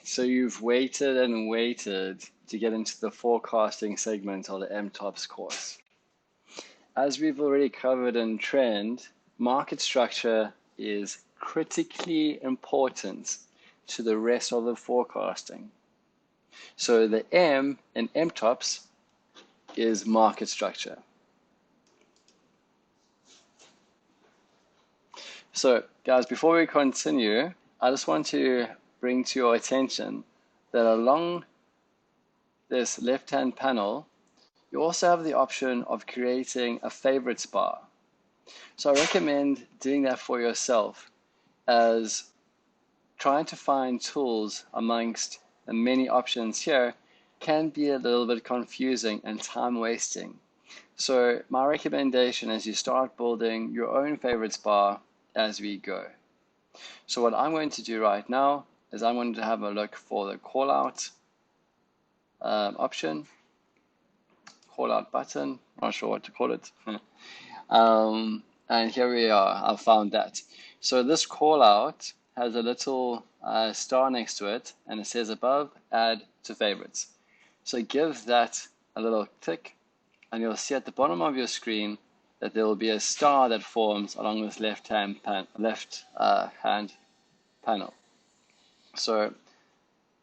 So you've waited and waited to get into the forecasting segment of the MTOPS course. As we've already covered in trend, market structure is critically important to the rest of the forecasting. So the M in MTOPS is market structure. So guys, before we continue, I just want to bring to your attention that along this left-hand panel, you also have the option of creating a favorites bar. So I recommend doing that for yourself, as trying to find tools amongst the many options here can be a little bit confusing and time wasting. So my recommendation is you start building your own favorites bar as we go. So what I'm going to do right now is I'm going to have a look for the call out option, call out button, not sure what to call it. And here we are, I've found that. So this call out has a little star next to it, and it says above, add to favorites. So give that a little tick, and you'll see at the bottom of your screen that there will be a star that forms along this left-hand panel. So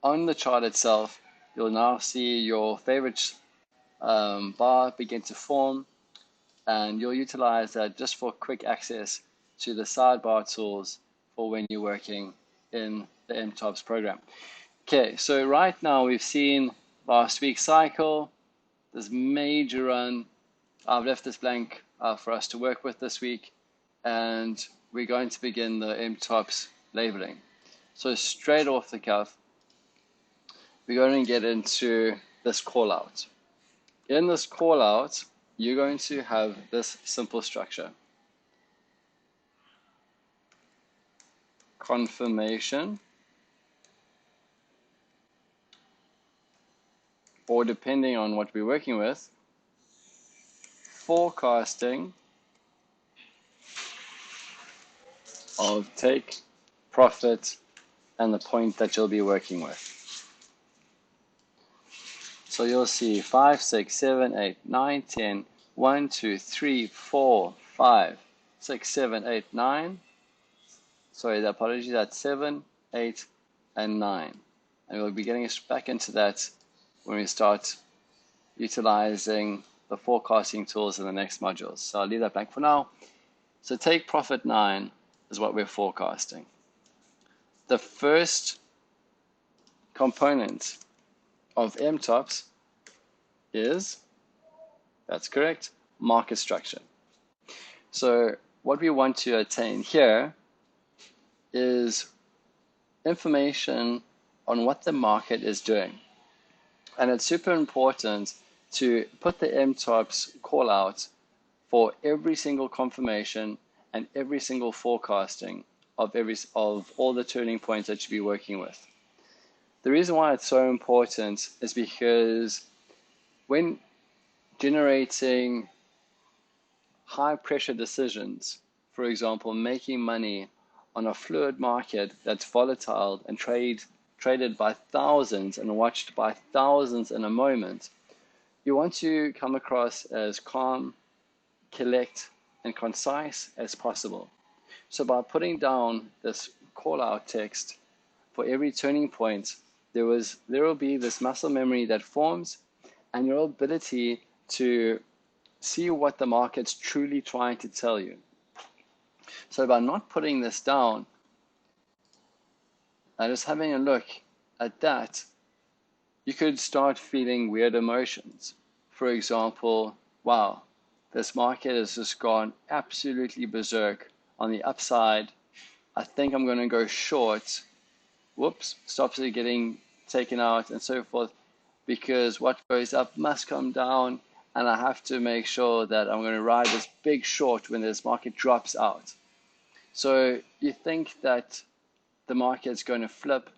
on the chart itself, you'll now see your favorites bar begin to form, and you'll utilize that just for quick access to the sidebar tools for when you're working in the MTOPS program. Okay, so right now we've seen last week's cycle, this major run. I've left this blank for us to work with this week, and we're going to begin the MTOPS labeling. So straight off the cuff, we're going to get into this call out. In this call out, you're going to have this simple structure. Confirmation, or depending on what we're working with, forecasting of take, profit, and the point that you'll be working with. So you'll see 5, 6, 7, 8, 9, 10, 1, 2, 3, 4, 5, 6, 7, 8, 9. Sorry, the apologies, that's 7, 8, and 9. And we'll be getting back into that when we start utilizing the forecasting tools in the next modules. So I'll leave that blank for now. So take profit 9 is what we're forecasting. The first component of MTOPS is, that's correct, market structure. So what we want to attain here is information on what the market is doing. And it's super important to put the MTOPS call out for every single confirmation and every single forecasting of all the turning points that you'll be working with. The reason why it's so important is because when generating high pressure decisions, for example, making money on a fluid market that's volatile and traded by thousands and watched by thousands in a moment, you want to come across as calm, collect, and concise as possible. So by putting down this call out text for every turning point, there will be this muscle memory that forms, and your ability to see what the market's truly trying to tell you. So by not putting this down and just having a look at that, you could start feeling weird emotions. For example, wow, this market has just gone absolutely berserk on the upside. I think I'm going to go short. Whoops, stops are getting taken out and so forth, because what goes up must come down, and I have to make sure that I'm going to ride this big short when this market drops out. So you think that the market's going to flip,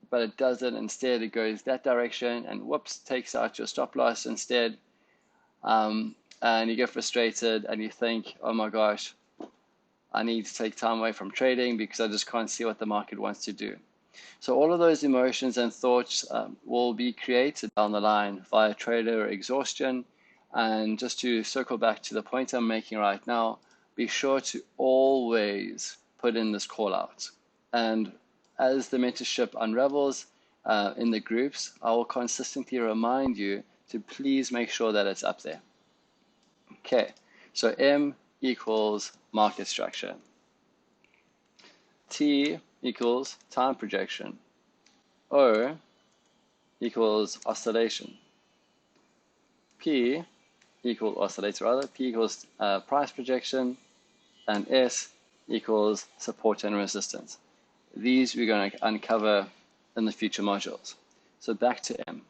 but it doesn't. Instead, it goes that direction and whoops, takes out your stop loss instead. And you get frustrated and you think, oh my gosh, I need to take time away from trading because I just can't see what the market wants to do. So all of those emotions and thoughts will be created down the line via trader exhaustion. And just to circle back to the point I'm making right now, be sure to always put in this call out. And as the mentorship unravels in the groups, I will consistently remind you to please make sure that it's up there. Okay, so M equals market structure. T equals time projection. O equals oscillation. P equals oscillator rather. P equals price projection, and S equals support and resistance. These we're going to uncover in the future modules. So back to M.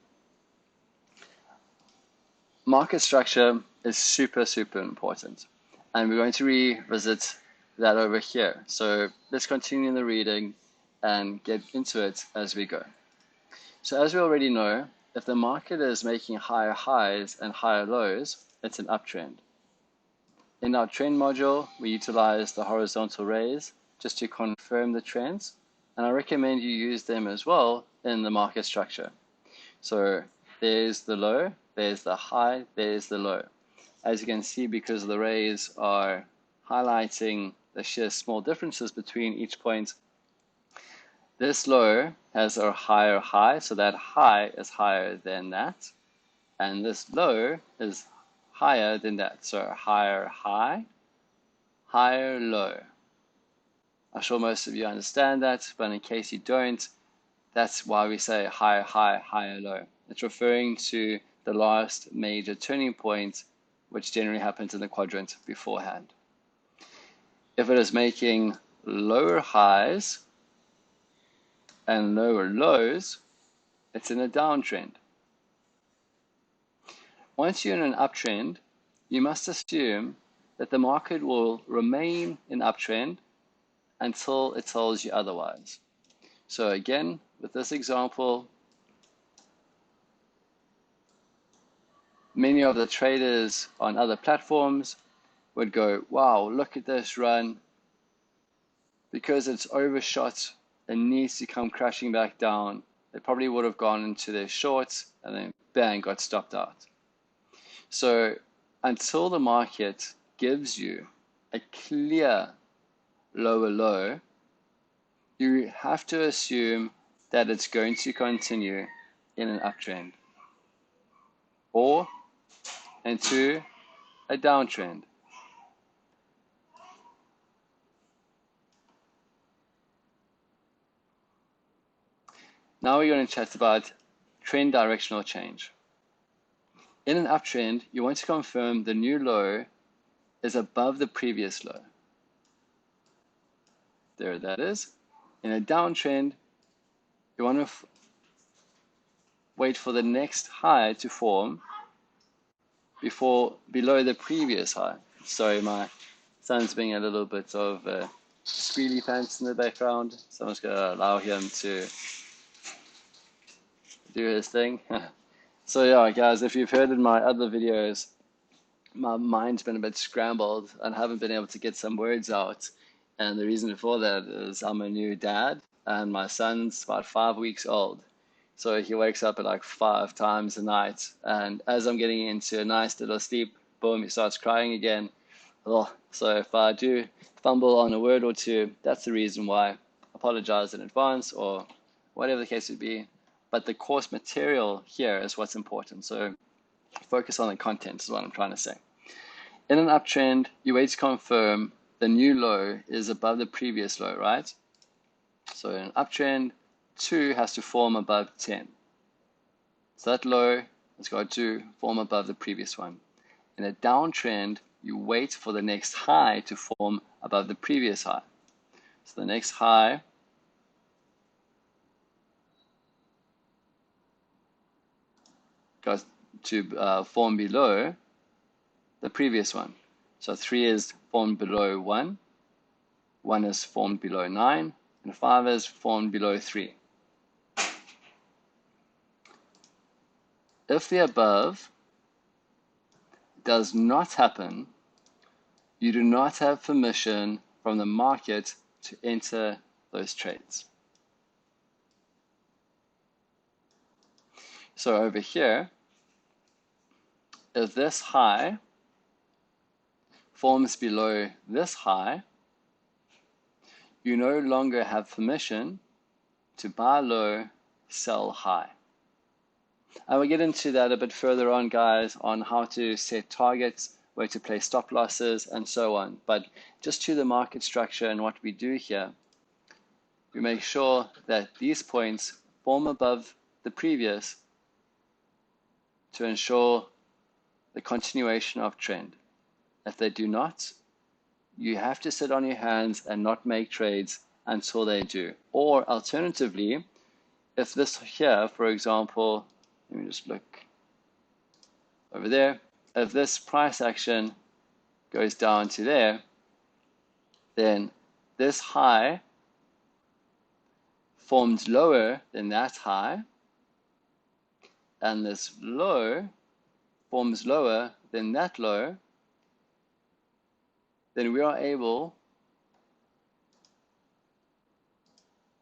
Market structure is super, super important. And we're going to revisit that over here. So let's continue the reading and get into it as we go. So as we already know, if the market is making higher highs and higher lows, it's an uptrend. In our trend module, we utilize the horizontal rays just to confirm the trends. And I recommend you use them as well in the market structure. So there's the low, there's the high, there's the low. As you can see, because the rays are highlighting the sheer small differences between each point, this low has a higher high, so that high is higher than that. And this low is higher than that, so higher high, higher low. I'm sure most of you understand that, but in case you don't, that's why we say higher high, higher low. It's referring to the last major turning point, which generally happens in the quadrant beforehand. If it is making lower highs and lower lows, it's in a downtrend. Once you're in an uptrend, you must assume that the market will remain in uptrend until it tells you otherwise. So again, with this example, many of the traders on other platforms would go, wow, look at this run. Because it's overshot and needs to come crashing back down, they probably would have gone into their shorts and then bang, got stopped out. So until the market gives you a clear lower low, you have to assume that it's going to continue in an uptrend or into a downtrend. Now we're going to chat about trend directional change. In an uptrend, you want to confirm the new low is above the previous low. There that is. In a downtrend, you want to wait for the next high to form below the previous high. Sorry, my son's being a little bit of squealy pants in the background, so I'm just going to allow him to do his thing. So yeah, guys, if you've heard in my other videos, my mind's been a bit scrambled and haven't been able to get some words out. And the reason for that is I'm a new dad and my son's about 5 weeks old. So he wakes up at like 5 times a night. And as I'm getting into a nice little sleep, boom, he starts crying again. Oh, so if I do fumble on a word or two, that's the reason why. Apologize in advance or whatever the case would be. But the course material here is what's important. So focus on the content is what I'm trying to say. In an uptrend, you wait to confirm the new low is above the previous low, right? So in an uptrend, 2 has to form above 10. So that low has got to form above the previous one. In a downtrend, you wait for the next high to form above the previous high. So the next high goes to form below the previous one. So 3 is formed below 1, 1 is formed below 9, and 5 is formed below 3. If the above does not happen, you do not have permission from the market to enter those trades. So over here, if this high forms below this high, you no longer have permission to buy low, sell high. And we'll get into that a bit further on, guys, on how to set targets, where to place stop losses, and so on. But just to the market structure and what we do here, we make sure that these points form above the previous to ensure the continuation of trend. If they do not, you have to sit on your hands and not make trades until they do. Or alternatively, if this here, for example, let me just look over there, if this price action goes down to there, then this high formed lower than that high, and this low forms lower than that low, then we are able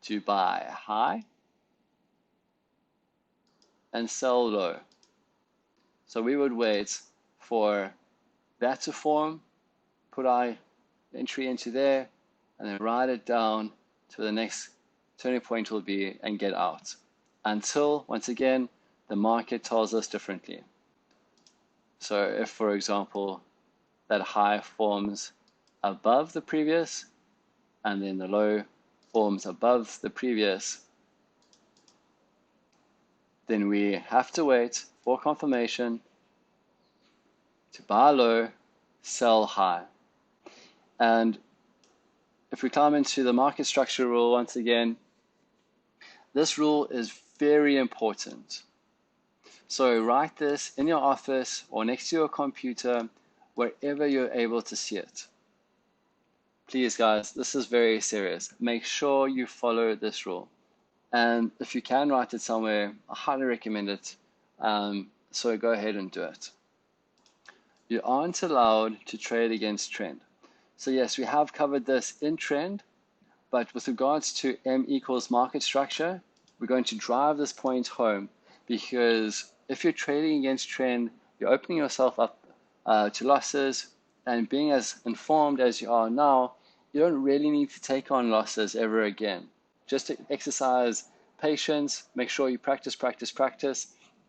to buy high and sell low. So we would wait for that to form, put our entry into there, and then ride it down to the next turning point will be, and get out. Until, once again, the market tells us differently. So if, for example, that high forms above the previous, and then the low forms above the previous, then we have to wait for confirmation to buy low, sell high. And if we climb into the market structure rule once again, this rule is very important. So write this in your office or next to your computer, wherever you're able to see it. Please, guys, this is very serious. Make sure you follow this rule. And if you can write it somewhere, I highly recommend it. So go ahead and do it. You aren't allowed to trade against trend. So yes, we have covered this in trend, but with regards to M equals market structure, we're going to drive this point home, because if you're trading against trend, you're opening yourself up to losses, and being as informed as you are now, you don't really need to take on losses ever again. Just to exercise patience, make sure you practice,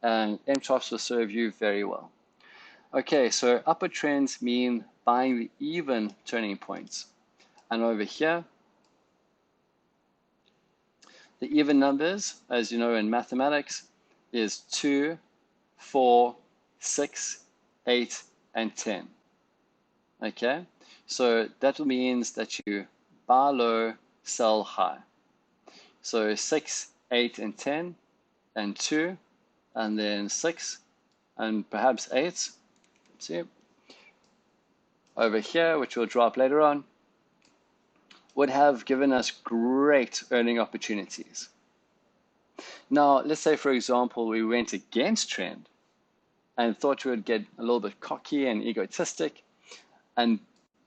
and MTOPS will serve you very well. Okay, so upward trends mean buying the even turning points. And over here, the even numbers, as you know in mathematics, is 2, 4, 6, 8, and 10. Okay, so that means that you buy low, sell high. So 6, 8, and 10, and 2, and then 6, and perhaps 8. See, over here, which we'll drop later on, would have given us great earning opportunities. Now, let's say, for example, we went against trend and thought we would get a little bit cocky and egotistic and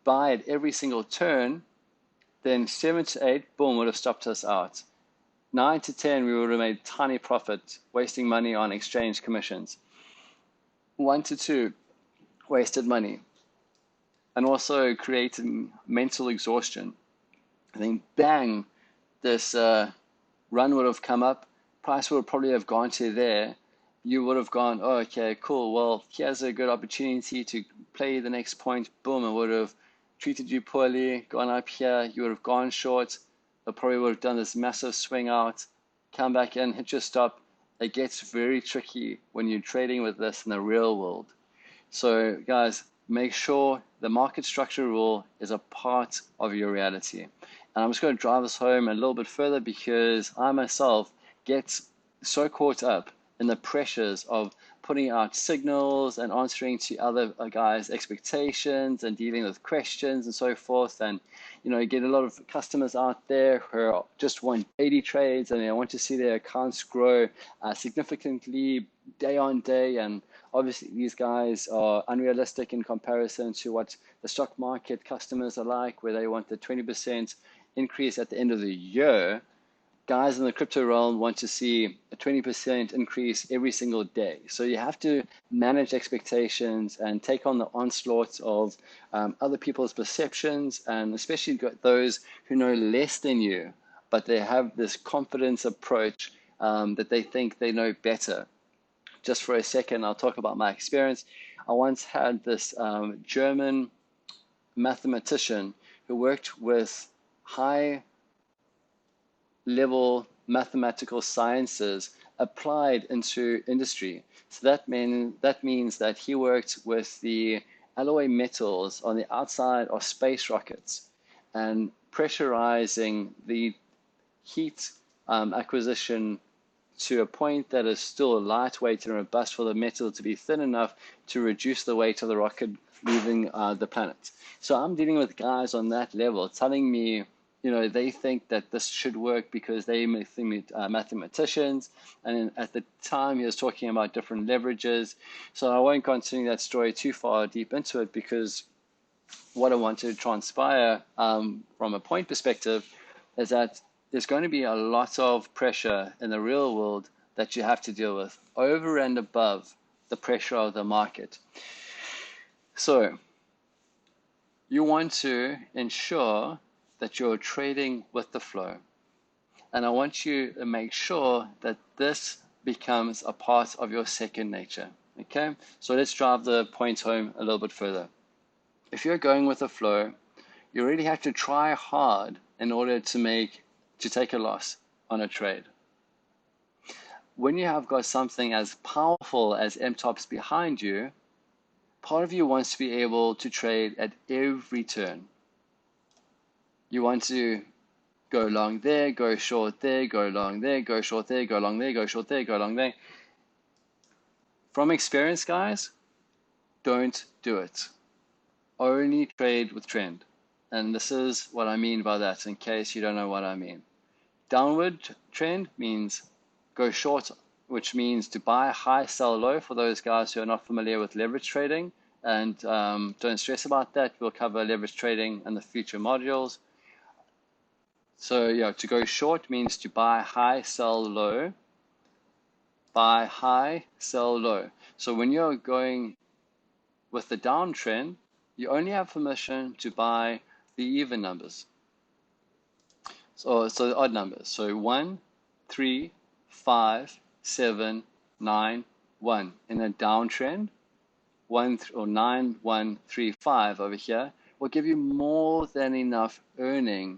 buy at every single turn, then 7 to 8, boom, would have stopped us out. 9 to 10, we would have made tiny profit, wasting money on exchange commissions. 1 to 2, wasted money, and also created mental exhaustion. And then bang, this run would have come up, price would probably have gone to there. You would have gone, oh, okay, cool, well, here's a good opportunity to play the next point. Boom, it would have treated you poorly, gone up here, you would have gone short. It probably would have done this massive swing out, come back in, hit your stop. It gets very tricky when you're trading with this in the real world. So guys, make sure the market structure rule is a part of your reality. And I'm just going to drive this home a little bit further, because I myself get so caught up in the pressures of putting out signals and answering to other guys' expectations and dealing with questions and so forth. And, you get a lot of customers out there who just want daily trades, and they want to see their accounts grow significantly day on day. And obviously, these guys are unrealistic in comparison to what the stock market customers are like, where they want the 20% increase at the end of the year. guys in the crypto realm want to see a 20% increase every single day. So you have to manage expectations and take on the onslaught of other people's perceptions, and especially those who know less than you, but they have this confidence approach that they think they know better. Just for a second, I'll talk about my experience. I once had this German mathematician who worked with high level mathematical sciences applied into industry. So that means that he worked with the alloy metals on the outside of space rockets and pressurizing the heat acquisition to a point that is still lightweight and robust for the metal to be thin enough to reduce the weight of the rocket leaving the planet. So I'm dealing with guys on that level telling me, they think that this should work because they mathematicians. And at the time, he was talking about different leverages. So I won't continue that story too far deep into it, because what I want to transpire from a point perspective is that there's going to be a lot of pressure in the real world that you have to deal with over and above the pressure of the market. So you want to ensure that you're trading with the flow. And I want you to make sure that this becomes a part of your second nature. Okay? So let's drive the point home a little bit further. If you're going with the flow, you really have to try hard in order to take a loss on a trade. When you have got something as powerful as MTOPS behind you, part of you wants to be able to trade at every turn. You want to go long there, go short there, go long there, go short there, go long there, go short there, go long there. From experience, guys, don't do it. Only trade with trend. And this is what I mean by that, in case you don't know what I mean. Downward trend means go short, which means to buy high, sell low, for those guys who are not familiar with leverage trading. And don't stress about that. We'll cover leverage trading in the future modules. So to go short means to buy high, sell low. Buy high, sell low. So when you're going with the downtrend, you only have permission to buy the even numbers. So the odd numbers. So 1, 3, 5, 7, 9, 1. In a downtrend, 9, 1, 3, 5 over here will give you more than enough earning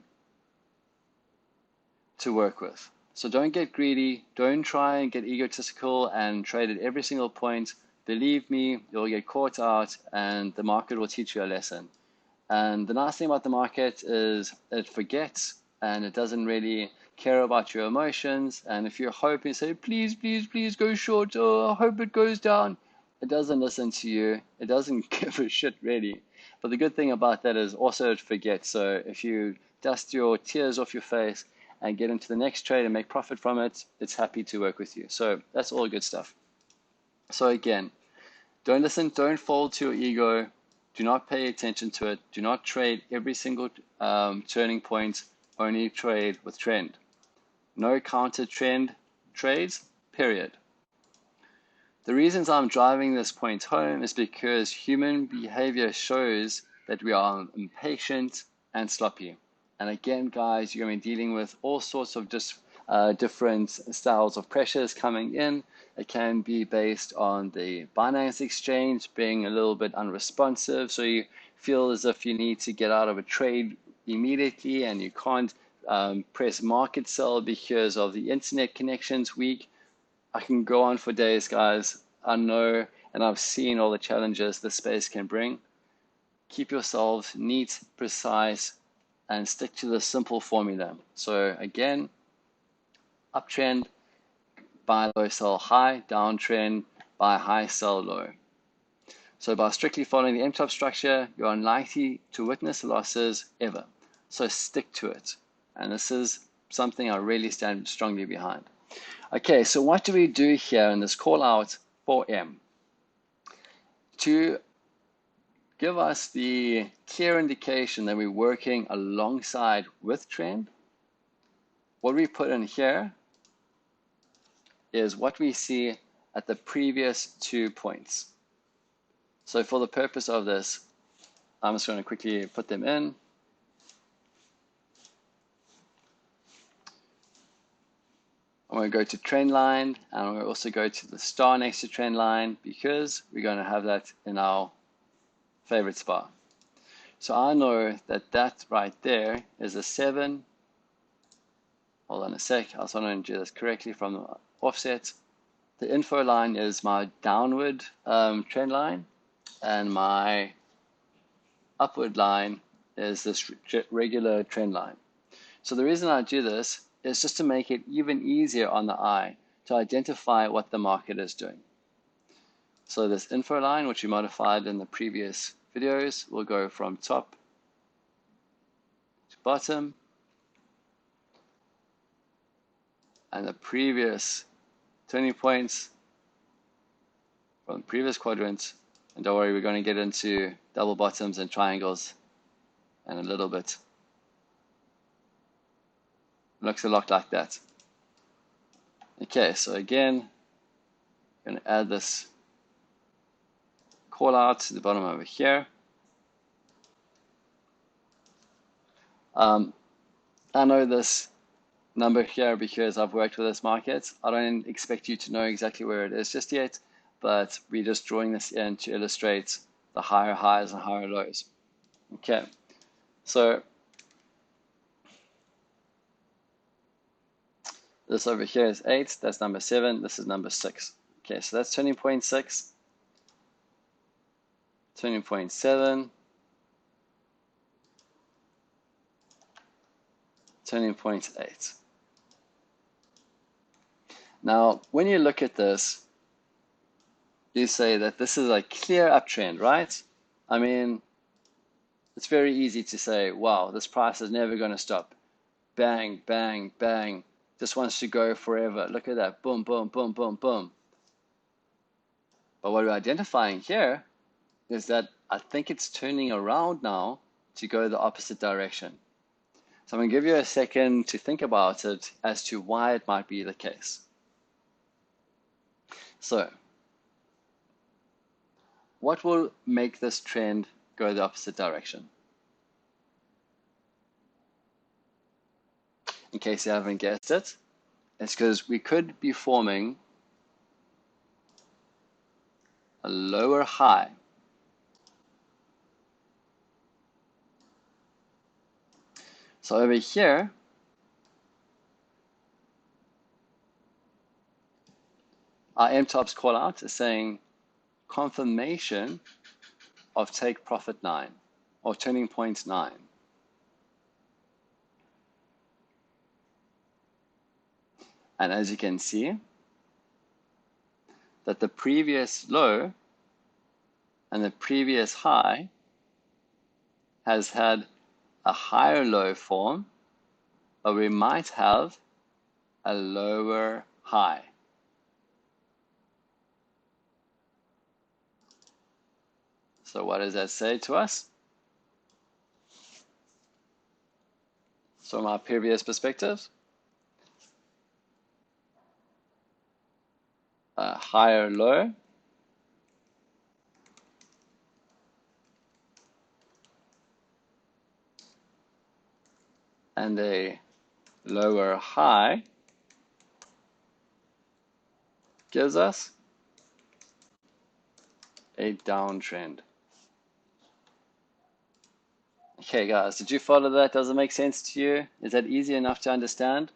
to work with. So don't get greedy. Don't try and get egotistical and trade at every single point. Believe me, you'll get caught out and the market will teach you a lesson. And the nice thing about the market is it forgets and it doesn't really care about your emotions. And if you're hoping, say, please, please, please go short, oh, I hope it goes down, it doesn't listen to you. It doesn't give a shit, really. But the good thing about that is also it forgets. So if you dust your tears off your face and get into the next trade and make profit from it, it's happy to work with you. So that's all good stuff. So again, don't listen, don't fall to your ego. Do not pay attention to it. Do not trade every single turning point. Only trade with trend. No counter trend trades, period. The reasons I'm driving this point home is because human behavior shows that we are impatient and sloppy. And again, guys, you're going to be dealing with all sorts of different styles of pressures coming in. It can be based on the Binance exchange being a little bit unresponsive, so you feel as if you need to get out of a trade immediately and you can't press market sell because of the internet connection's weak. I can go on for days, guys. I know and I've seen all the challenges this space can bring. Keep yourselves neat, precise, and stick to the simple formula. So again, uptrend, buy low, sell high, downtrend, buy high, sell low. So by strictly following the MTOPS structure, you're unlikely to witness losses ever. So stick to it. And this is something I really stand strongly behind. Okay, so what do we do here in this call out for M? To give us the clear indication that we're working alongside with trend, what we put in here is what we see at the previous 2 points. So for the purpose of this, I'm just going to quickly put them in. I'm going to go to trend line, and I'm going to also go to the star next to trend line because we're going to have that in our favorite spot. So I know that that right there is a 7. Hold on a sec. I also want to do this correctly from the offset. The info line is my downward trend line, and my upward line is this regular trend line. So the reason I do this is just to make it even easier on the eye to identify what the market is doing. So this info line, which we modified in the previous videos, will go from top to bottom. And the previous turning points from the previous quadrant, and don't worry, we're going to get into double bottoms and triangles in a little bit. Looks a lot like that. Okay, so again, I'm going to add this call out to the bottom over here. I know this number here because I've worked with this market. I don't expect you to know exactly where it is just yet, but we're just drawing this in to illustrate the higher highs and higher lows. Okay, so this over here is 8, that's number 7, this is number 6. Okay, so that's turning point 6, turning point 7, turning point 8. Now, when you look at this, you say that this is a clear uptrend, right? I mean, it's very easy to say, wow, this price is never going to stop. Bang, bang, bang. Just wants to go forever. Look at that. Boom, boom, boom, boom, boom. But what we're identifying here is that I think it's turning around now to go the opposite direction. So I'm going to give you a second to think about it as to why it might be the case. So, what will make this trend go the opposite direction? In case you haven't guessed it, it's because we could be forming a lower high. So over here, our MTOPS call out is saying confirmation of take profit 9 or turning point 9. And as you can see, that the previous low and the previous high has had a higher low form, but we might have a lower high. So what does that say to us? So from our previous perspective, a higher low and a lower high gives us a downtrend. Okay guys, did you follow that? Does it make sense to you? Is that easy enough to understand?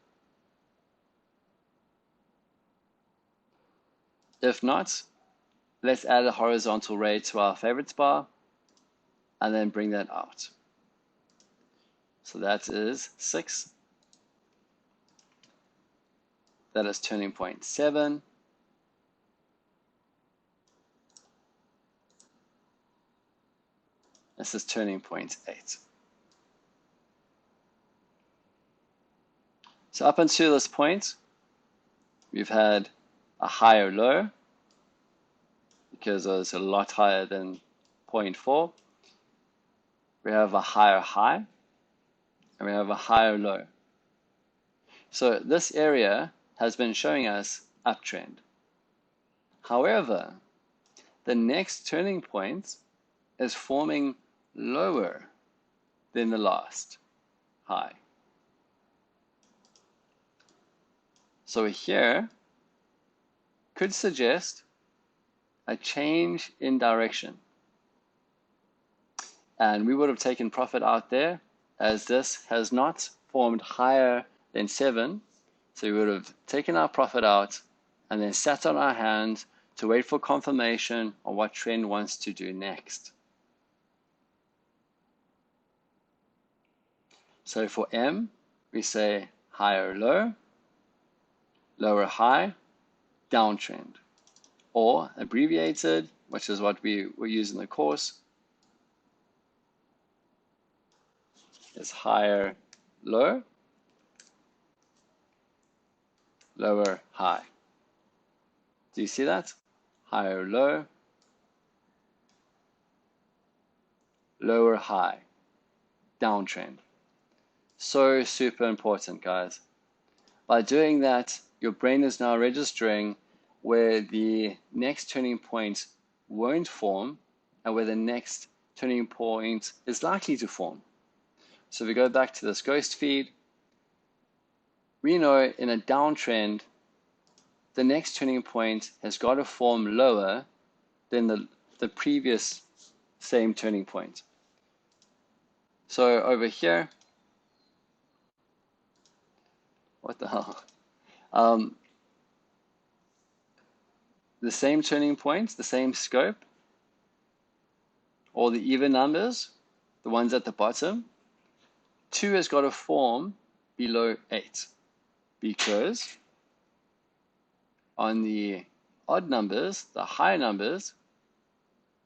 If not, let's add a horizontal ray to our favorites bar and then bring that out. So that is 6. That is turning point 7. This is turning point 8. So up until this point, we've had a higher low because it was a lot higher than 0.4. We have a higher high and we have a higher low. So this area has been showing us uptrend. However, the next turning point is forming lower than the last high. So here could suggest a change in direction. And we would have taken profit out there as this has not formed higher than 7. So we would have taken our profit out and then sat on our hands to wait for confirmation on what trend wants to do next. So for M, we say higher low, lower high, downtrend. Or abbreviated, which is what we will use in the course, is higher low, lower high. Do you see that? Higher low, lower high, downtrend. So super important, guys. By doing that, your brain is now registering where the next turning point won't form and where the next turning point is likely to form. So if we go back to this ghost feed, we know in a downtrend, the next turning point has got to form lower than the previous same turning point. So over here, what the hell? The same turning point, the same scope, all the even numbers, the ones at the bottom, 2 has got to form below 8 because on the odd numbers, the high numbers,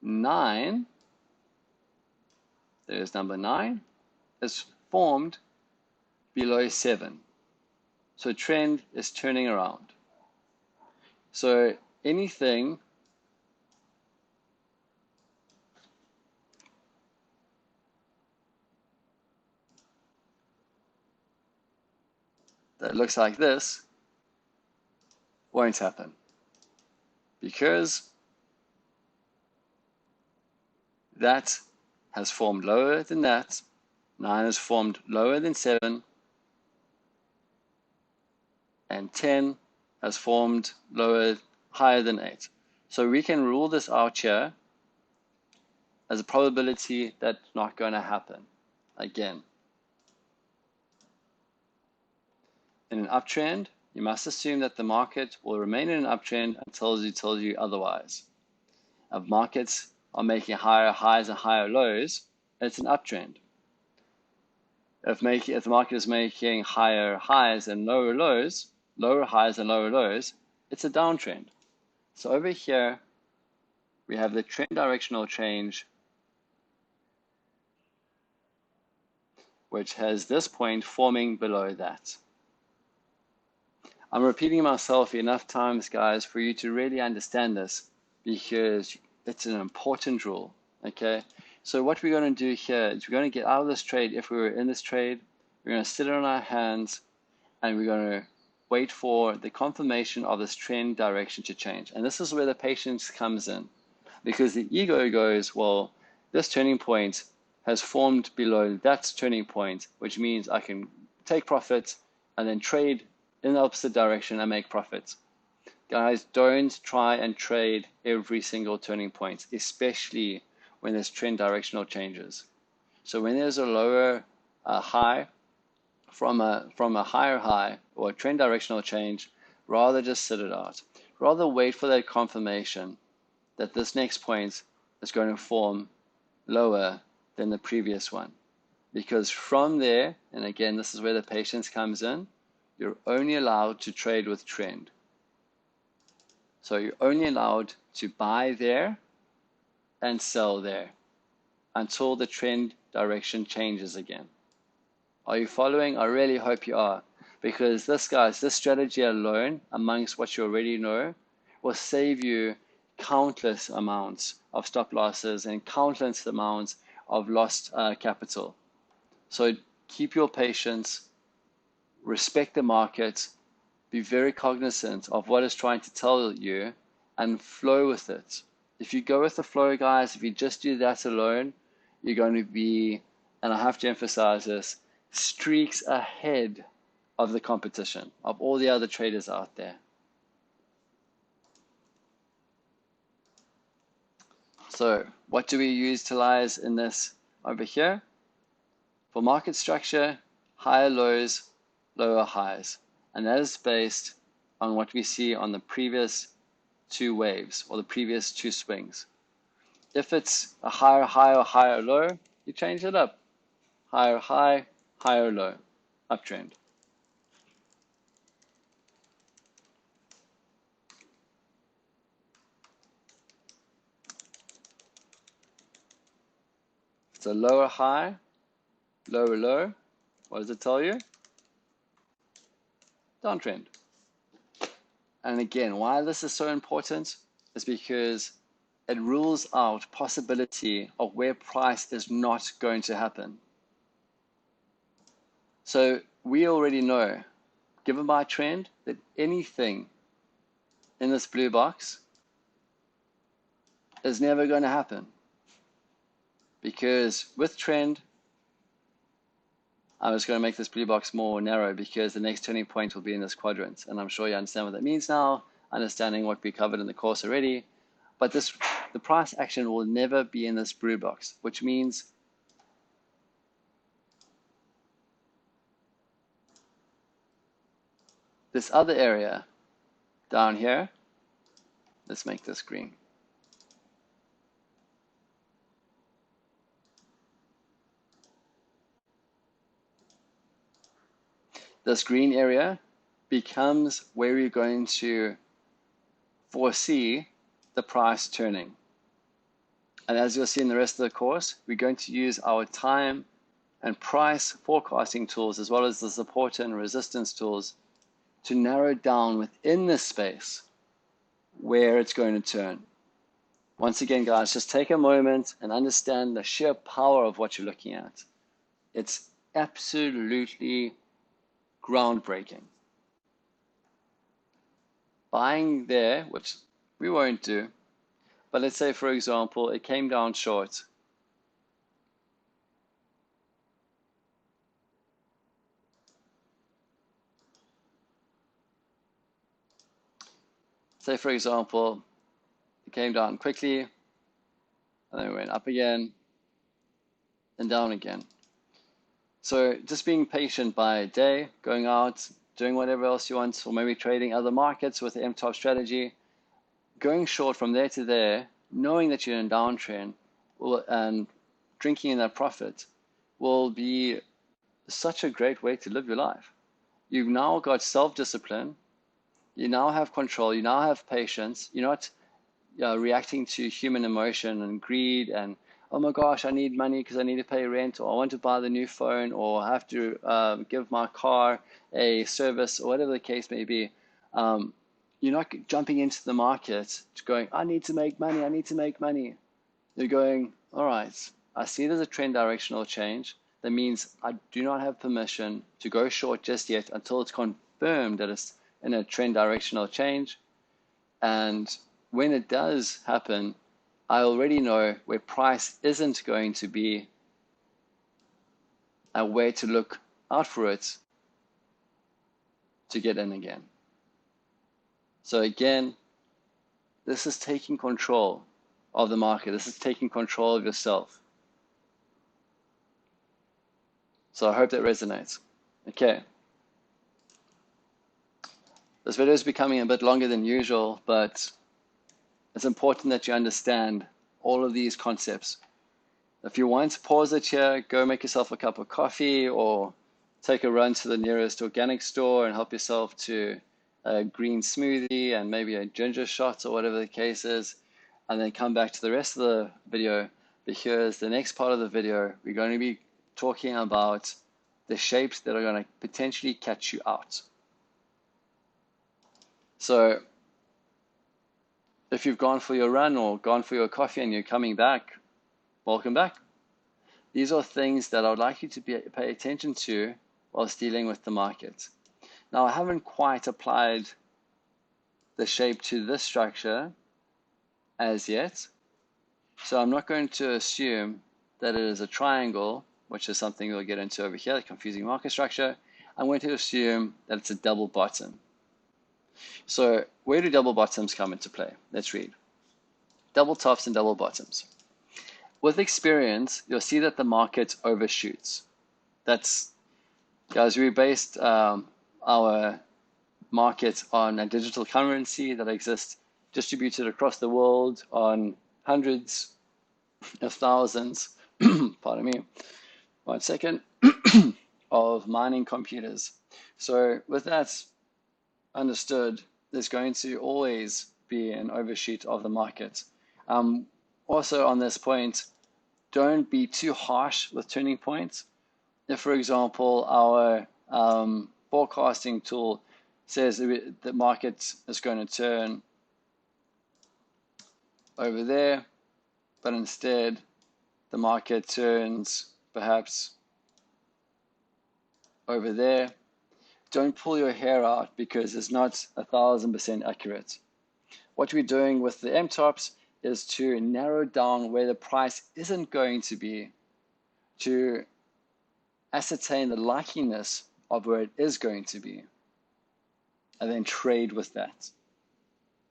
9, there's number 9, is formed below 7. So trend is turning around. So anything that looks like this won't happen because that has formed lower than that. 9 has formed lower than 7. And 10 has formed higher than 8. So we can rule this out here as a probability that's not going to happen again. In an uptrend, you must assume that the market will remain in an uptrend until it tells you otherwise. If markets are making higher highs and higher lows, it's an uptrend. If the market is making higher highs and lower lows, lower highs and lower lows, it's a downtrend. So over here, we have the trend directional change, which has this point forming below that. I'm repeating myself enough times, guys, for you to really understand this because it's an important rule, okay? So what we're going to do here is we're going to get out of this trade. If we were in this trade, we're going to sit on our hands and we're going to wait for the confirmation of this trend direction to change. And this is where the patience comes in because the ego goes, well, this turning point has formed below that turning point, which means I can take profit and then trade in the opposite direction and make profits. Guys, don't try and trade every single turning point, especially when there's trend directional changes. So when there's a lower high from a higher high or a trend directional change, rather just sit it out. Rather wait for that confirmation that this next point is going to form lower than the previous one. Because from there, and again, this is where the patience comes in, you're only allowed to trade with trend. So you're only allowed to buy there and sell there until the trend direction changes again. Are you following? I really hope you are, because this strategy alone, amongst what you already know, will save you countless amounts of stop losses and countless amounts of lost capital. So keep your patience. respect the market, be very cognizant of what it's trying to tell you, and flow with it. If you go with the flow, guys, if you just do that alone, you're going to be, and I have to emphasize this, streaks ahead of the competition, of all the other traders out there. So what do we utilize in this over here? For market structure, higher lows, lower highs. And that is based on what we see on the previous two waves or the previous two swings. If it's a higher high or higher low, you change it up. Higher high, higher low, uptrend. It's a lower high, lower low. What does it tell you? Downtrend. And again, why this is so important is because it rules out possibility of where price is not going to happen. So we already know, given by trend, that anything in this blue box is never going to happen. Because with trend, I'm just going to make this blue box more narrow because the next turning point will be in this quadrant. And I'm sure you understand what that means now, understanding what we covered in the course already. But the price action will never be in this blue box, which means this other area down here, let's make this green. This green area becomes where we're going to foresee the price turning. And as you'll see in the rest of the course, we're going to use our time and price forecasting tools as well as the support and resistance tools to narrow down within this space where it's going to turn. Once again, guys, just take a moment and understand the sheer power of what you're looking at. It's absolutely groundbreaking. Buying there, which we won't do, but let's say, for example, it came down short. Say, for example, it came down quickly, and then it went up again, and down again. So just being patient by a day, going out, doing whatever else you want, or maybe trading other markets with the MTOPS strategy, going short from there to there, knowing that you're in downtrend, and drinking in that profit will be such a great way to live your life. You've now got self-discipline. You now have control. You now have patience. You're not reacting to human emotion and greed and, oh my gosh, I need money because I need to pay rent, or I want to buy the new phone, or I have to give my car a service, or whatever the case may be. You're not jumping into the market going, I need to make money, I need to make money. You're going, all right, I see there's a trend directional change. That means I do not have permission to go short just yet until it's confirmed that it's in a trend directional change. And when it does happen, I already know where price isn't going to be a way to look out for it to get in again. So again, this is taking control of the market. This is taking control of yourself. So I hope that resonates. Okay. This video is becoming a bit longer than usual, but it's important that you understand all of these concepts. If you want to pause it here, go make yourself a cup of coffee or take a run to the nearest organic store and help yourself to a green smoothie and maybe a ginger shot or whatever the case is, and then come back to the rest of the video, because the next part of the video, we're going to be talking about the shapes that are going to potentially catch you out. So if you've gone for your run or gone for your coffee and you're coming back, welcome back. These are things that I would like you to pay attention to whilst dealing with the market. Now, I haven't quite applied the shape to this structure as yet, so I'm not going to assume that it is a triangle, which is something we'll get into over here, the confusing market structure. I'm going to assume that it's a double bottom. So where do double bottoms come into play? Let's read. Double tops and double bottoms. With experience, you'll see that the market overshoots. That's, guys, we based our market on a digital currency that exists distributed across the world on hundreds of thousands, pardon me, 1 second, of mining computers. So with that understood, there's going to always be an overshoot of the market. Also on this point, don't be too harsh with turning points. If, for example, our forecasting tool says the market is going to turn over there, but instead the market turns perhaps over there, don't pull your hair out because it's not 1,000% accurate. What we're doing with the MTOPS is to narrow down where the price isn't going to be, to ascertain the likeliness of where it is going to be, and then trade with that.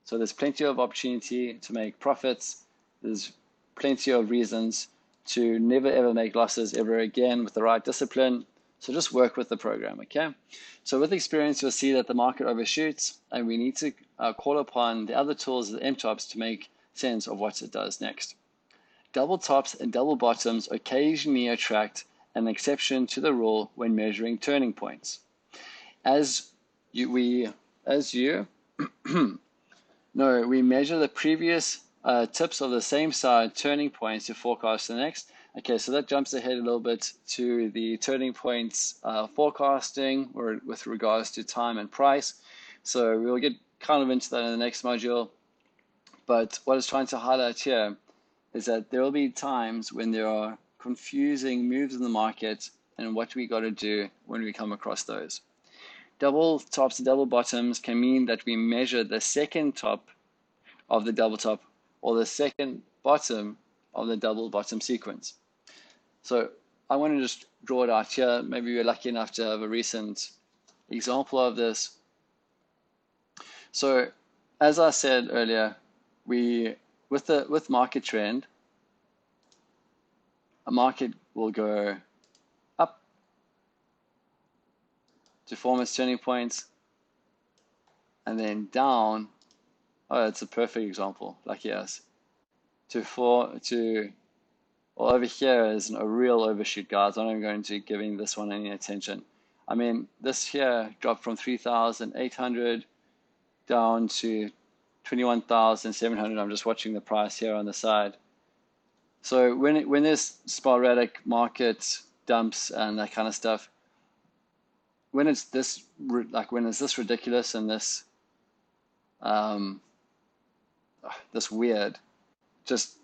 So there's plenty of opportunity to make profits. There's plenty of reasons to never ever make losses ever again with the right discipline. So just work with the program, okay? So with experience, you'll see that the market overshoots, and we need to call upon the other tools, the MTOPS, to make sense of what it does next. Double tops and double bottoms occasionally attract an exception to the rule when measuring turning points. As you know, we measure the previous tips of the same side turning points to forecast the next. Okay, so that jumps ahead a little bit to the turning points forecasting or with regards to time and price. So we'll get kind of into that in the next module. But what it's trying to highlight here is that there will be times when there are confusing moves in the market and what we got to do when we come across those. Double tops and double bottoms can mean that we measure the second top of the double top or the second bottom of the double bottom sequence. So I want to just draw it out here. Maybe we're lucky enough to have a recent example of this. So as I said earlier, with market trend, a market will go up to form its turning points and then down. Oh, it's a perfect example, lucky us. Well, over here is a real overshoot, guys. I'm not going to giving this one any attention. I mean, this here dropped from 3,800 down to 21,700. I'm just watching the price here on the side. So when there's sporadic market dumps and that kind of stuff, when it's this ridiculous and this weird, just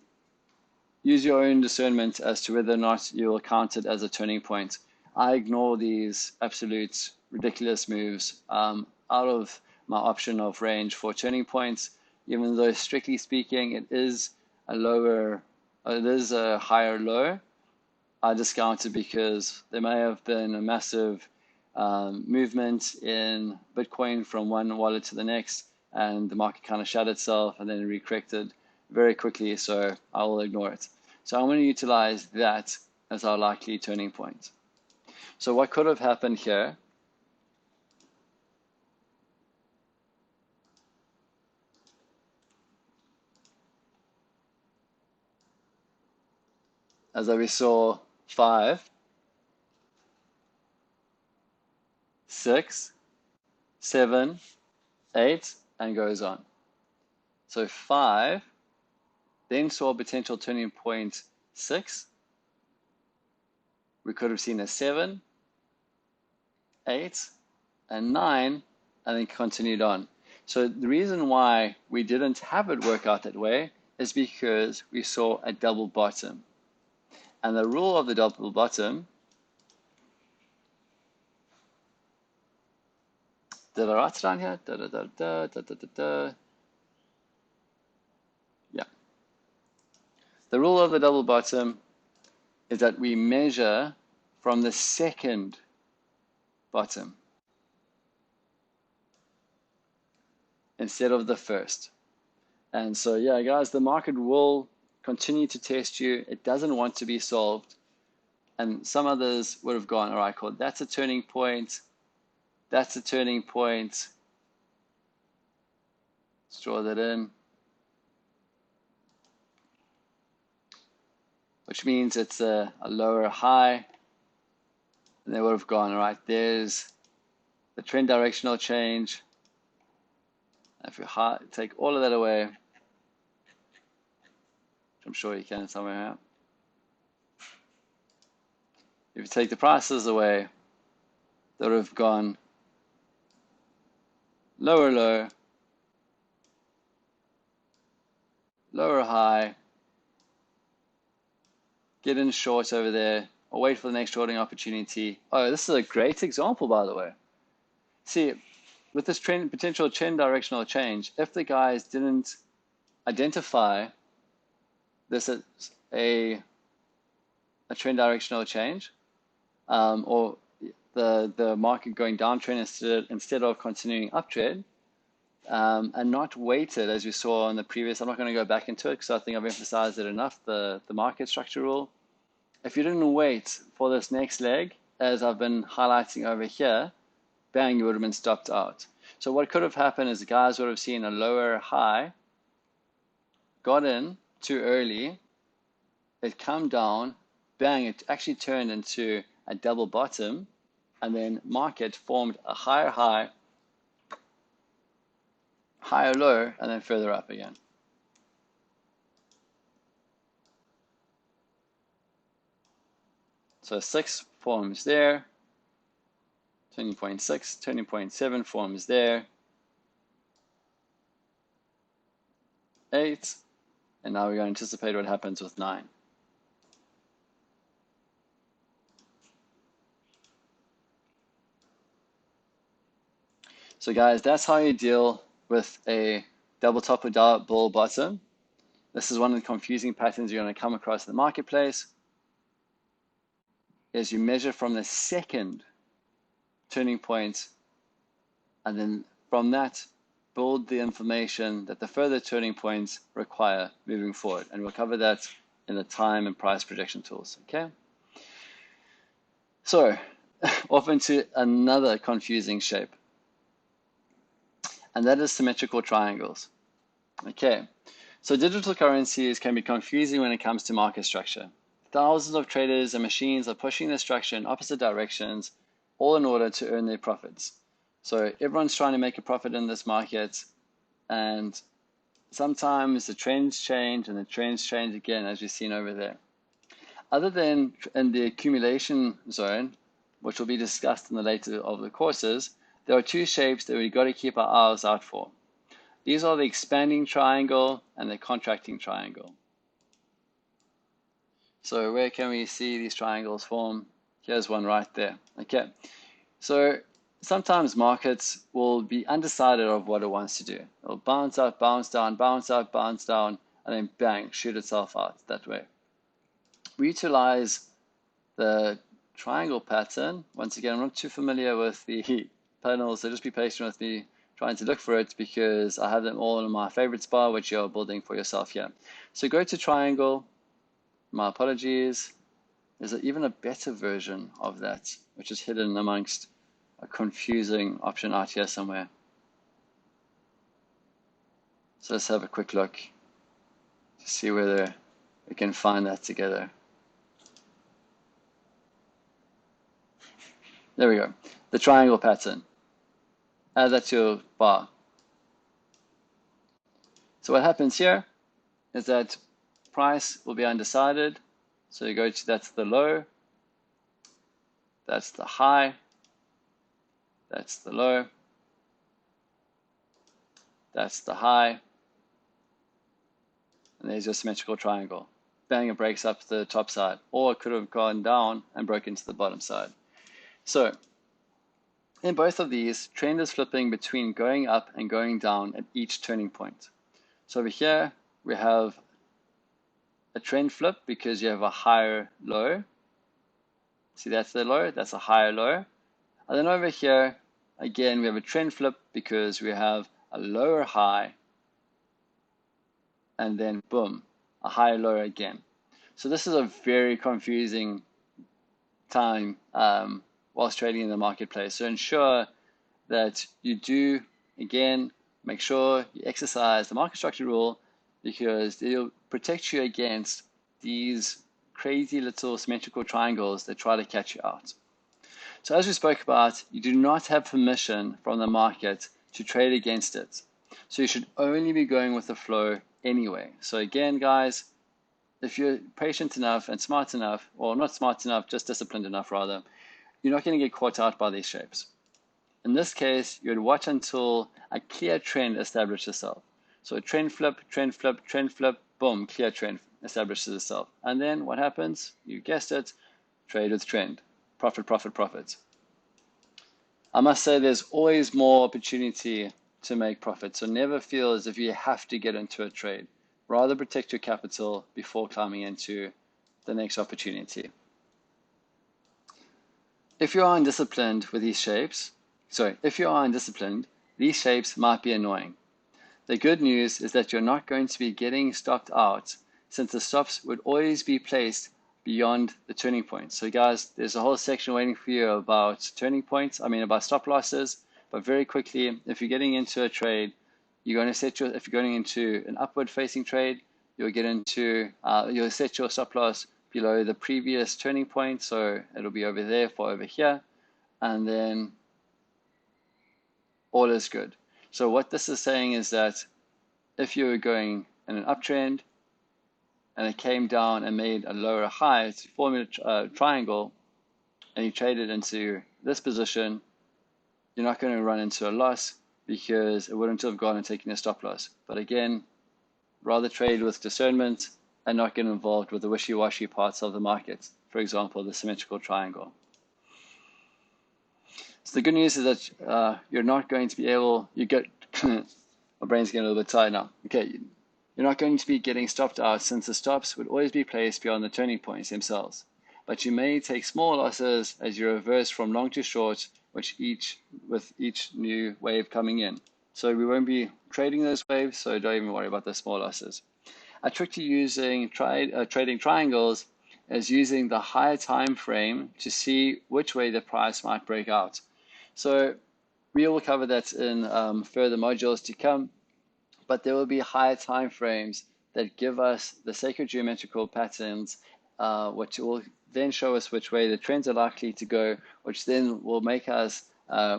use your own discernment as to whether or not you'll count it as a turning point. I ignore these absolute ridiculous moves out of my option of range for turning points, even though strictly speaking it is a higher low. I discount it because there may have been a massive movement in Bitcoin from one wallet to the next, and the market kind of shut itself and then re-corrected very quickly, so I will ignore it. So I'm going to utilize that as our likely turning point. So what could have happened here as we saw 5, 6, 7, 8, and goes on. So 5 then saw potential turning point 6. We could have seen a 7, 8, and 9, and then continued on. So the reason why we didn't have it work out that way is because we saw a double bottom. And the rule of the double bottom Did I write it down here? Yeah. The rule of the double bottom is that we measure from the second bottom instead of the first. And so, yeah, guys, the market will continue to test you. It doesn't want to be solved. And some others would have gone, all right, cool, that's a turning point. That's a turning point. Let's draw that in. Which means it's a lower high. And they would have gone, all right, there's the trend directional change. If you take all of that away, which I'm sure you can somewhere here. If you take the prices away, they would have gone lower low, lower high, get in short over there, or wait for the next shorting opportunity. Oh, this is a great example, by the way. See, with this potential trend directional change, if the guys didn't identify this as a trend directional change, or the market going downtrend instead of continuing uptrend, and not waited, as you saw in the previous, I'm not going to go back into it because I think I've emphasized it enough, the market structure rule. If you didn't wait for this next leg, as I've been highlighting over here, bang, you would have been stopped out. So what could have happened is the guys would have seen a lower high, got in too early, it come down, bang, it actually turned into a double bottom, and then market formed a higher high, higher low, and then further up again. So 6 forms there, turning point 6, turning point 7 forms there, 8, and now we're going to anticipate what happens with 9. So guys, that's how you deal with a double top or double bottom. This is one of the confusing patterns you're going to come across in the marketplace, is you measure from the second turning point, and then from that, build the information that the further turning points require moving forward. And we'll cover that in the time and price projection tools, okay? So, off into another confusing shape, and that is symmetrical triangles. Okay, so digital currencies can be confusing when it comes to market structure. Thousands of traders and machines are pushing the structure in opposite directions, all in order to earn their profits. So everyone's trying to make a profit in this market, and sometimes the trends change and the trends change again, as we've seen over there. Other than in the accumulation zone, which will be discussed in the later of the courses, there are two shapes that we've got to keep our eyes out for. These are the expanding triangle and the contracting triangle. So where can we see these triangles form? Here's one right there. Okay, so sometimes markets will be undecided of what it wants to do. It'll bounce up, bounce down, bounce up, bounce down, and then bang, shoot itself out that way. We utilize the triangle pattern. Once again, I'm not too familiar with the panels, so just be patient with me trying to look for it, because I have them all in my favorites bar, which you're building for yourself here. So go to triangle. My apologies. There's even a better version of that, which is hidden amongst a confusing option out here somewhere. So let's have a quick look to see whether we can find that together. There we go. The triangle pattern. Add that to your bar. So what happens here is that price will be undecided. So you go to, that's the low, that's the high, that's the low, that's the high, and there's your symmetrical triangle. Bang, it breaks up the top side, or it could have gone down and broke into the bottom side. So In both of these, trend is flipping between going up and going down at each turning point. So over here, we have a trend flip because you have a higher low. See, that's the low, that's a higher low. And then over here, again, we have a trend flip because we have a lower high, and then boom, a higher low again. So this is a very confusing time whilst trading in the marketplace. So ensure that you do, again, make sure you exercise the market structure rule, because it'll protect you against these crazy little symmetrical triangles that try to catch you out. So as we spoke about, you do not have permission from the market to trade against it. So you should only be going with the flow anyway. So again, guys, if you're patient enough and smart enough, or not smart enough, just disciplined enough rather, you're not going to get caught out by these shapes. In this case, you would watch until a clear trend establishes itself. So a trend flip, trend flip, trend flip, boom, clear trend establishes itself. And then what happens? You guessed it, trade with trend. Profit, profit, profit. I must say there's always more opportunity to make profit. So never feel as if you have to get into a trade. Rather protect your capital before climbing into the next opportunity. If you are undisciplined with these shapes, these shapes might be annoying. The good news is that you're not going to be getting stopped out, since the stops would always be placed beyond the turning point. So guys, there's a whole section waiting for you about turning points, about stop losses. But very quickly, if you're getting into a trade, you're going to set if you're going into an upward facing trade, you'll set your stop loss below the previous turning point. So it'll be over there for over here, and then all is good. So what this is saying is that if you were going in an uptrend and it came down and made a lower high, it's a 4-minute triangle, and you traded into this position, you're not going to run into a loss because it wouldn't have gone and taken a stop loss. But again, rather trade with discernment and not get involved with the wishy-washy parts of the market. For example, the symmetrical triangle. So the good news is that you're not going to be able, my brain's getting a little bit tired now. Okay, you're not going to be getting stopped out, since the stops would always be placed beyond the turning points themselves. But you may take small losses as you reverse from long to short, with each new wave coming in. So we won't be trading those waves, so don't even worry about the small losses. A trick to using trading triangles is using the higher time frame to see which way the price might break out. So we will cover that in further modules to come, but there will be higher time frames that give us the sacred geometrical patterns, which will then show us which way the trends are likely to go, which then will make us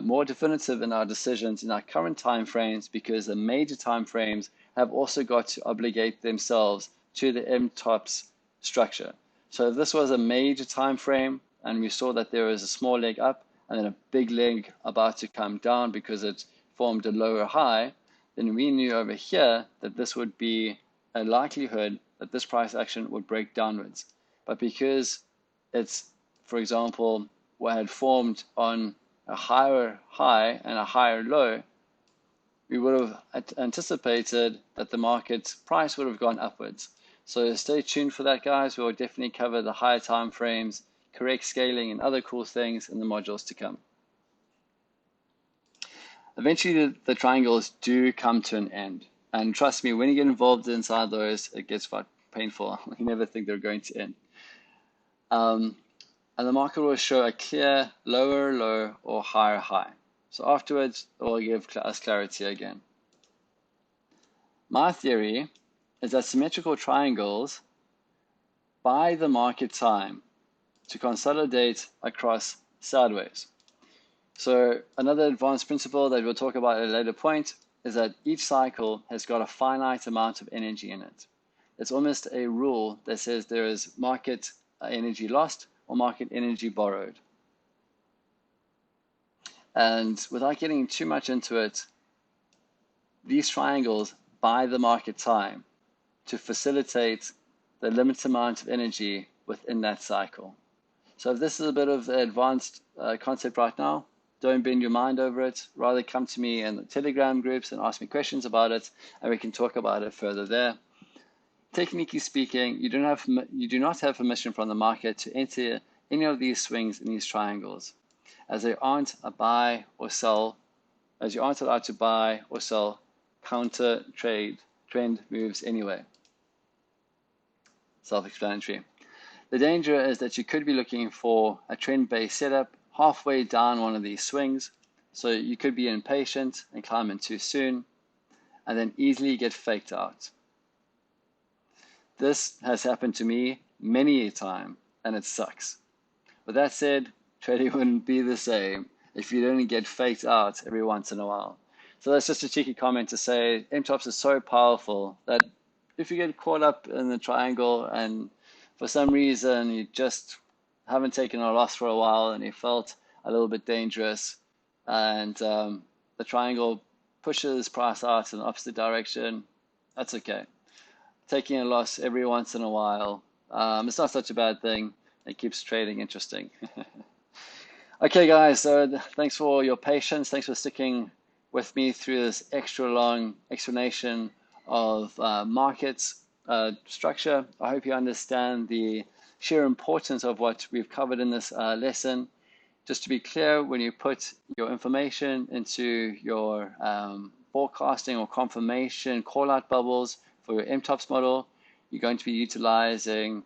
more definitive in our decisions in our current time frames, because the major time frames have also got to obligate themselves to the MTOPS structure. So if this was a major time frame and we saw that there was a small leg up and then a big leg about to come down because it formed a lower high, then we knew over here that this would be a likelihood that this price action would break downwards. But because it's, for example, what had formed on a higher high and a higher low, we would have anticipated that the market price would have gone upwards. So stay tuned for that, guys. We'll definitely cover the higher time frames, correct scaling, and other cool things in the modules to come. Eventually, the triangles do come to an end. And trust me, when you get involved inside those, it gets quite painful. You never think they're going to end. And the market will show a clear lower low or higher high. So afterwards, it will give us clarity again. My theory is that symmetrical triangles buy the market time to consolidate across sideways. So another advanced principle that we'll talk about at a later point is that each cycle has got a finite amount of energy in it. It's almost a rule that says there is market energy lost or market energy borrowed. And without getting too much into it, these triangles buy the market time to facilitate the limited amount of energy within that cycle. So if this is a bit of an advanced concept right now, Don't bend your mind over it. Rather come to me in the Telegram groups and ask me questions about it, and we can talk about it further there. Technically speaking, you do not have permission from the market to enter any of these swings in these triangles, as they aren't a buy or sell, as you aren't allowed to buy or sell counter trend moves anyway. Self-explanatory. The danger is that you could be looking for a trend-based setup halfway down one of these swings, so you could be impatient and climb in too soon, and then easily get faked out. This has happened to me many a time, and it sucks. With that said, trading wouldn't be the same if you didn't get faked out every once in a while. So that's just a cheeky comment to say MTOPS is so powerful that if you get caught up in the triangle and for some reason you just haven't taken a loss for a while and you felt a little bit dangerous and the triangle pushes price out in the opposite direction, that's okay. Taking a loss every once in a while, it's not such a bad thing. It keeps trading interesting. Okay, guys, so thanks for your patience. Thanks for sticking with me through this extra long explanation of markets structure. I hope you understand the sheer importance of what we've covered in this lesson. Just to be clear, when you put your information into your forecasting or confirmation call-out bubbles for your MTOPS model, you're going to be utilizing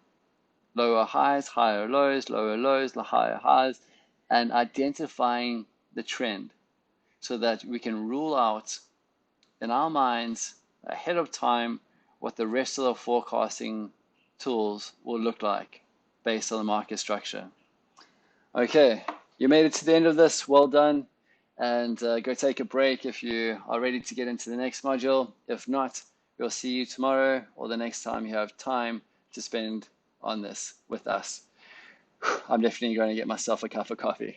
lower highs, higher lows, lower lows, higher highs, and identifying the trend so that we can rule out in our minds ahead of time what the rest of the forecasting tools will look like based on the market structure. Okay, you made it to the end of this. Well done. And go take a break if you are ready to get into the next module. If not, we'll see you tomorrow or the next time you have time to spend on this with us. I'm definitely going to get myself a cup of coffee.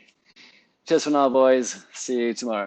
Cheers for now, boys. See you tomorrow.